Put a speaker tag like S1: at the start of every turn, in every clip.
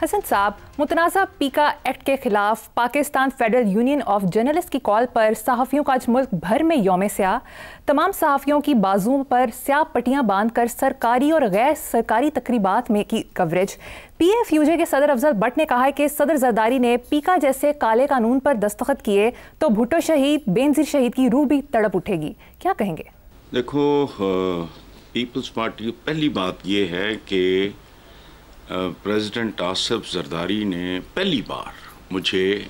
S1: हसन साहब, मुतनाज़ा पीका एक्ट के खिलाफ Pakistan federal union of journalist की कॉल पर सहाफ़ियों का आज मुल्क भर में यौम स्याह। तमाम सहाफ़ियों की बाजुओं पर स्याह पट्टियाँ बांधकर सरकारी और गैर सरकारी तकरीबात में की कवरेज। PFUJ के सदर अफजल भट्ट ने कहा है कि सदर जरदारी ने पीका जैसे काले कानून पर दस्तखत किए तो भुट्टो शहीद, बेनज़ीर शहीद की रूह भी तड़प उठेगी। क्या कहेंगे?
S2: देखो, पीपल्स पार्टी की पहली बात यह है कि प्रेसिडेंट आसिफ जरदारी ने पहली बार मुझे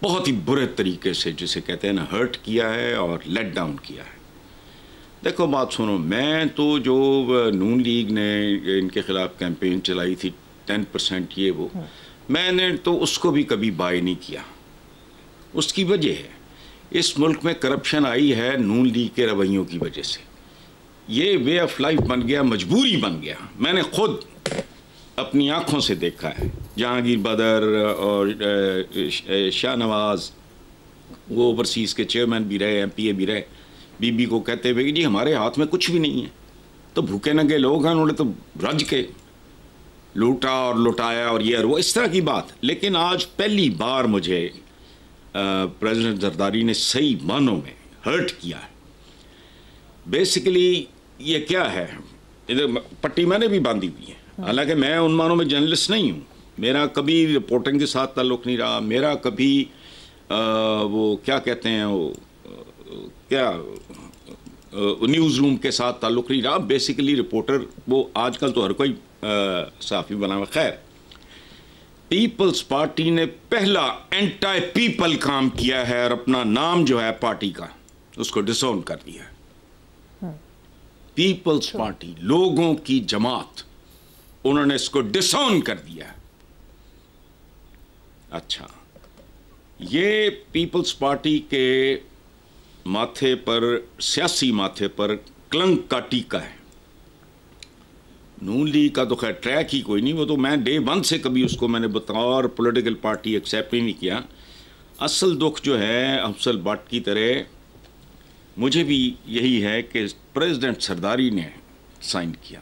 S2: बहुत ही बुरे तरीके से, जिसे कहते हैं ना, हर्ट किया है और लेट डाउन किया है। देखो बात सुनो, मैं तो जो नून लीग ने इनके ख़िलाफ़ कैंपेन चलाई थी 10% ये वो, मैंने तो उसको भी कभी बाय नहीं किया। उसकी वजह है, इस मुल्क में करप्शन आई है नून लीग के रवैयों की वजह से। ये वे ऑफ लाइफ बन गया, मजबूरी बन गया। मैंने खुद अपनी आँखों से देखा है। जहांगीर बदर और शाहनवाज, वो ओवरसीज़ के चेयरमैन भी रहे, MPA भी रहे, बीबी को कहते हुए कि जी हमारे हाथ में कुछ भी नहीं है। तो भूखे नंगे लोग हैं, उन्होंने तो रज के लूटा और लुटाया और ये और वो, इस तरह की बात। लेकिन आज पहली बार मुझे प्रेसिडेंट जरदारी ने सही मानों में हर्ट किया है। बेसिकली ये क्या है, इधर पट्टी मैंने भी बांधी हुई है, हालांकि मैं उन मानों में जर्नलिस्ट नहीं हूँ। मेरा कभी रिपोर्टिंग के साथ ताल्लुक़ नहीं रहा, मेरा कभी वो क्या कहते हैं, वो क्या न्यूज़ रूम के साथ ताल्लुक़ नहीं रहा। बेसिकली रिपोर्टर वो आजकल तो हर कोई सहाफ़ी बना हुआ। खैर, पीपल्स पार्टी ने पहला एंटी पीपल काम किया है और अपना नाम जो है पार्टी का, उसको डिसोन कर दिया है। पीपल्स पार्टी, लोगों की जमात, उन्होंने इसको डिसोन कर दिया है। अच्छा, ये पीपल्स पार्टी के माथे पर, सियासी माथे पर कलंक का टीका है। नून लीग का तो खैर ट्रैक ही कोई नहीं, वो तो मैं डे 1 से कभी उसको मैंने बतौर पॉलिटिकल पार्टी एक्सेप्ट ही नहीं किया। असल दुख जो है अफजल भट्ट की तरह मुझे भी यही है कि प्रेसिडेंट जरदारी ने साइन किया।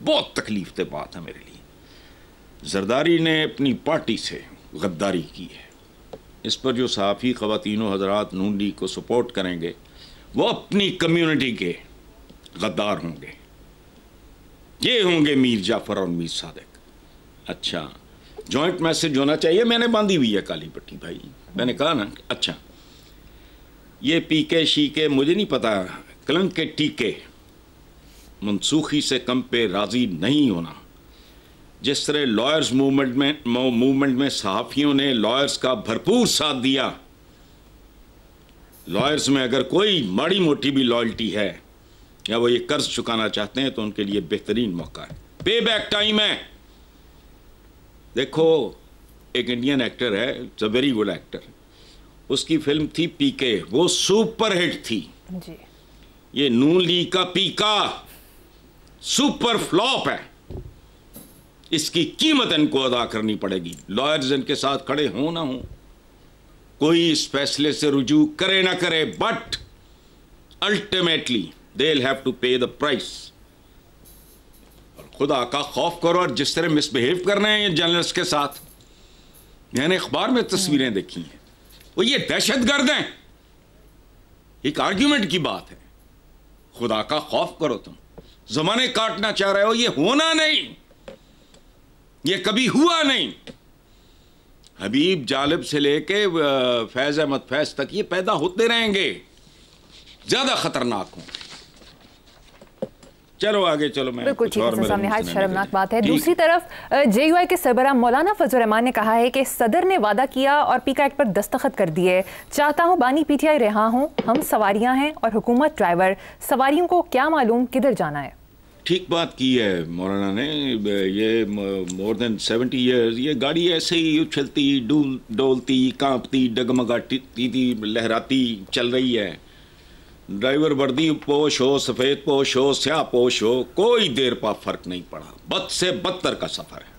S2: बहुत तकलीफ दे बात है मेरे लिए। जरदारी ने अपनी पार्टी से गद्दारी की है। इस पर जो सहाफ़ी ख़वातीनो हज़रात नून लीग को सपोर्ट करेंगे वो अपनी कम्युनिटी के गद्दार होंगे। ये होंगे मीर जाफ़र और मीर सादिक। अच्छा, जॉइंट मैसेज होना चाहिए। मैंने बांधी हुई है काली पट्टी भाई, मैंने कहा ना। अच्छा, ये पीके शीके मुझे नहीं पता, कलंक के टीके, मनसूखी से कम पे राज़ी नहीं होना। जिस तरह लॉयर्स मूवमेंट में सहाफ़ियों ने लॉयर्स का भरपूर साथ दिया। लॉयर्स में अगर कोई माड़ी मोटी भी लॉयल्टी है या वो ये कर्ज चुकाना चाहते हैं तो उनके लिए बेहतरीन मौका है, पे बैक टाइम है। देखो, एक इंडियन एक्टर है, it's a very good actor, उसकी फिल्म थी पीके, वो सुपर हिट थी जी। ये नून लीग का पीका सुपर फ्लॉप है। इसकी कीमत इनको अदा करनी पड़ेगी। लॉयर्स इनके साथ खड़े हों ना हो, कोई इस फैसले से रुजू करे ना करे, but ultimately they will have to pay the price. और खुदा का खौफ करो। और जिस तरह मिसबिहेव कर रहे हैं ये जर्नलिस्ट के साथ, मैंने अखबार में तस्वीरें देखी हैं, वो ये दहशतगर्द हैं। एक आर्ग्यूमेंट की बात है, खुदा का खौफ करो। तुम जमाने काटना चाह रहे हो, ये होना नहीं, ये कभी हुआ नहीं। हबीब जालिब से लेके फैज अहमद फैज तक ये पैदा होते रहेंगे, ज्यादा खतरनाक होंगे। चलो आगे चलो। मैं
S1: बिल्कुल ठीक है, सामने हाथ शर्मनाक बात है। दूसरी तरफ JUI के सरबराह मौलाना फजल रहमान ने कहा है कि सदर ने वादा किया और पीका एक्ट पर दस्तखत कर दिए। चाहता हूं बानी PTI रिहा हूं, हम सवारियां हैं और हुकूमत ड्राइवर। सवारियों को क्या मालूम किधर जाना है।
S2: ठीक बात की है मौलाना ने। ये मोर देन 70 ईयर्स ये गाड़ी ऐसे ही उछलती, डोलती, कांपती, डगमगाती, लहराती चल रही है। ड्राइवर वर्दी पोश हो, सफ़ेद पोश हो, स्याह पोश हो, कोई देर पा फर्क नहीं पड़ा। बद से बदतर का सफ़र है।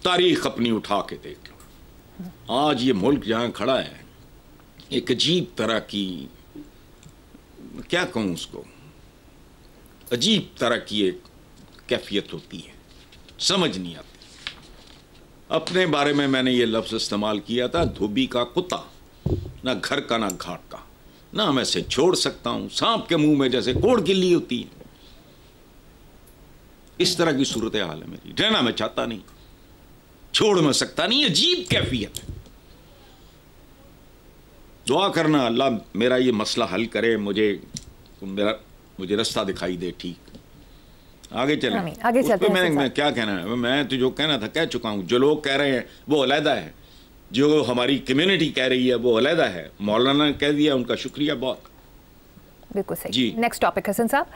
S2: तारीख अपनी उठा के देख लो। आज ये मुल्क जहाँ खड़ा है, एक अजीब तरह की, क्या कहूँ उसको, अजीब तरह की एक कैफियत होती है। समझ नहीं आती। अपने बारे में मैंने ये लफ्ज़ इस्तेमाल किया था, धोबी का कुत्ता, ना घर का ना घाट का, ना मैं इसे छोड़ सकता हूं, सांप के मुंह में जैसे कोड़ गिल्ली होती है, इस तरह की सूरत हाल है मेरी। रहना मैं चाहता नहीं, छोड़ मैं सकता नहीं, अजीब कैफियत है। दुआ करना अल्लाह मेरा ये मसला हल करे, मुझे रास्ता दिखाई दे। ठीक, आगे चलें।
S1: आगे चलते हैं।
S2: मैं क्या कहना है, मैं तो जो कहना था कह चुका हूं। जो लोग कह रहे हैं वो अलहदा है, जो हमारी कम्युनिटी कह रही है वो अलहदा है। मौलाना ने कह दिया, उनका शुक्रिया बहुत।
S1: बिल्कुल सही। नेक्स्ट टॉपिक हसन साहब,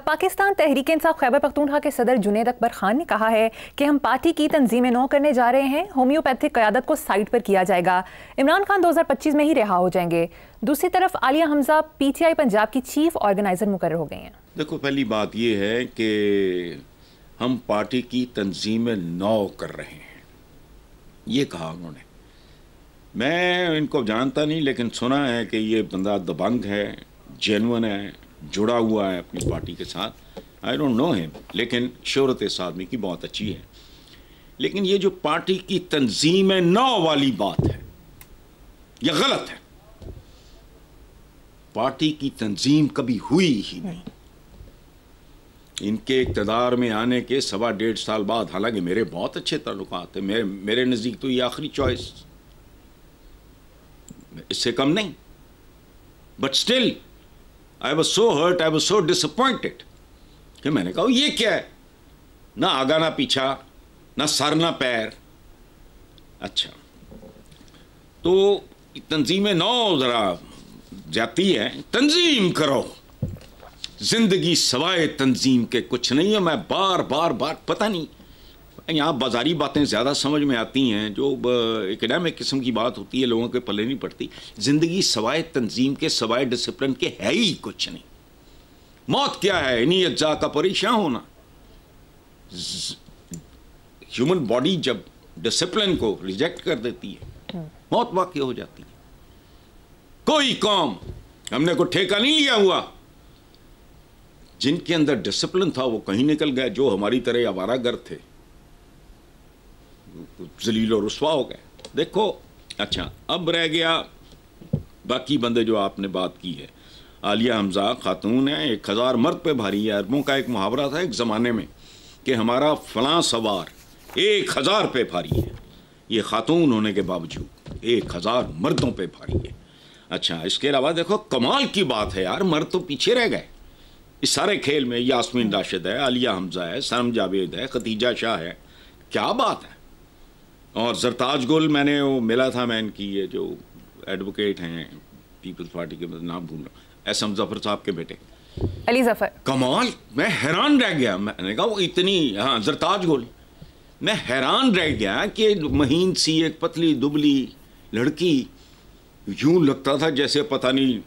S1: पाकिस्तान तहरीक इंसाफ खैबर पख्तूनख्वा के सदर जुनैद अकबर खान ने कहा है कि हम पार्टी की तंजीमें नौ करने जा रहे हैं, होम्योपैथिक क़यादत को साइड पर किया जाएगा, इमरान खान 2025 में ही रिहा हो जाएंगे। दूसरी तरफ आलिया हमजा PTI पंजाब की चीफ ऑर्गेनाइजर मुकर्रर हो गई हैं।
S2: देखो, पहली बात यह है कि हम पार्टी की तंजीमें नौ कर रहे हैं, ये कहा उन्होंने। मैं इनको जानता नहीं, लेकिन सुना है कि ये बंदा दबंग है, जेन्युइन है, जुड़ा हुआ है अपनी पार्टी के साथ। आई डोंट नो हिम, लेकिन शोहरत इस आदमी की बहुत अच्छी है। लेकिन ये जो पार्टी की तंजीमें नौ वाली बात है, यह गलत है। पार्टी की तंजीम कभी हुई ही नहीं। इनके इक़्तिदार में आने के 1.25 साल बाद, हालांकि मेरे बहुत अच्छे ताल्लुकात थे, मेरे नज़दीक तो ये आखिरी चॉइस, इससे कम नहीं। But still I was so hurt, I was so disappointed कि मैंने कहा ये क्या है, ना आगा ना पीछा, ना सर ना पैर। अच्छा, तो तंजीमें नौ ज़रा जाती है, तंजीम करो। जिंदगी सवाए तंजीम के कुछ नहीं है। मैं बार बार पता नहीं, यहाँ बाजारी बातें ज़्यादा समझ में आती हैं, जो एकेडमिक किस्म की बात होती है लोगों के पल्ले नहीं पड़ती। ज़िंदगी सवाए तंजीम के, सवाए डिसिप्लिन के है ही कुछ नहीं। मौत क्या है? इन्हीं अज्जा का परेशान होना। ह्यूमन बॉडी जब डिसिप्लिन को रिजेक्ट कर देती है, मौत वाक़ई हो जाती है। कोई कौम, हमने कोई ठेका नहीं लिया हुआ, जिनके अंदर डिसिप्लिन था वो कहीं निकल गए। जो हमारी तरह आवारागर्द थे जलील और रुस्वा हो गए। देखो, अच्छा, अब रह गया बाकी बंदे जो आपने बात की है। आलिया हमजा खातून है, 1000 मर्द पे भारी है। अरबों का एक मुहावरा था एक ज़माने में कि हमारा फलां सवार 1000 पे भारी है। ये खातून होने के बावजूद 1000 मर्दों पे भारी है। अच्छा, इसके अलावा देखो, कमाल की बात है यार, मर्द तो पीछे रह गए इस सारे खेल में। यास्मीन राशिद है, आलिया हमजा है, सनम जावेद है, खतीजा शाह है, क्या बात है। और जरताज गुल, मैंने वो मिला था, मैं इनकी ये जो एडवोकेट हैं पीपल्स पार्टी के, नाम भूल रहा हूँ, एस.एम. जफर साहब के बेटे
S1: अली जफर।
S2: कमाल, मैं हैरान रह गया। मैंने कहा वो इतनी, हाँ, जरताज गुल, मैं हैरान रह गया कि महीन सी एक पतली दुबली लड़की, यूं लगता था जैसे पता नहीं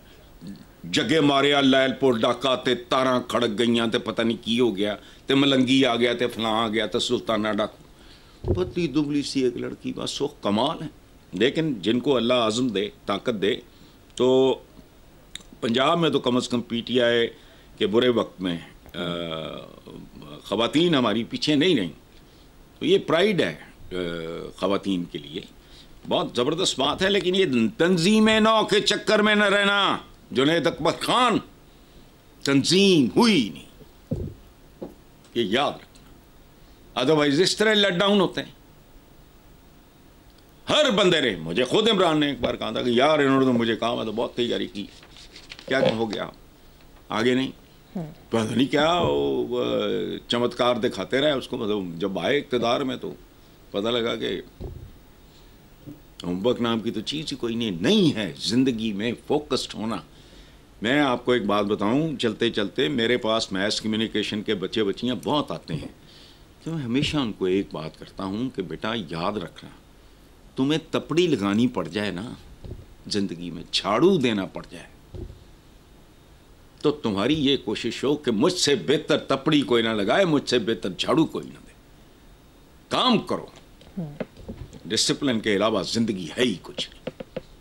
S2: जगे मारिया लैलपुर डाका ते तारा खड़क गई ते पता नहीं की हो गया, ते मलंगी आ गया, ते फलां आ गया, ते सुल्ताना डाकू। पतली दुबली सी एक लड़की, बस वो कमाल है। लेकिन जिनको अल्लाह आज़म दे, ताकत दे, तो पंजाब में तो कम अज़ कम PTI के बुरे वक्त में ख़वातीन हमारी पीछे नहीं रहीं। तो ये प्राइड है ख़वातीन के लिए, बहुत ज़बरदस्त बात है। लेकिन ये तंजीमें नौ के चक्कर में न रहना। जुनैद अकबर खान, तंजीम हुई नहीं, ये याद रखना। अदरवाइज इस तरह लेट डाउन होते हैं हर बंदे ने। मुझे खुद इमरान ने एक बार कहा था कि यार इन्होंने तो मुझे कहा, मैं तो बहुत तैयारी की, क्या हो गया आगे नहीं, पता नहीं क्या वो चमत्कार दिखाते रहे उसको। मतलब जब आए इक़्तिदार में तो पता लगा कि होमवर्क नाम की तो चीज़ ही कोई नहीं है ज़िंदगी में फोकस्ड होना। मैं आपको एक बात बताऊं, चलते चलते मेरे पास मैथ्स कम्युनिकेशन के बच्चे बच्चियां बहुत आते हैं, तो मैं हमेशा उनको एक बात करता हूं कि बेटा याद रखना, तुम्हें तपड़ी लगानी पड़ जाए ना ज़िंदगी में, झाड़ू देना पड़ जाए, तो तुम्हारी ये कोशिश हो कि मुझसे बेहतर तपड़ी कोई ना लगाए, मुझसे बेहतर झाड़ू कोई ना दे। काम करो, डिसिप्लिन के अलावा ज़िंदगी है ही कुछ नहीं।